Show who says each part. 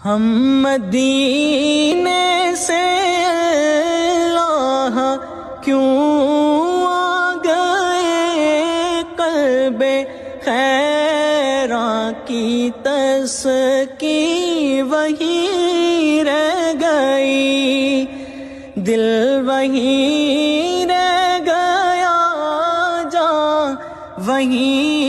Speaker 1: हम मदीने से अल्लाह क्यों आ गए, क़ल्बे खैरा की तस्की वहीं रह गई, दिल वहीं रह गया, जा वहीं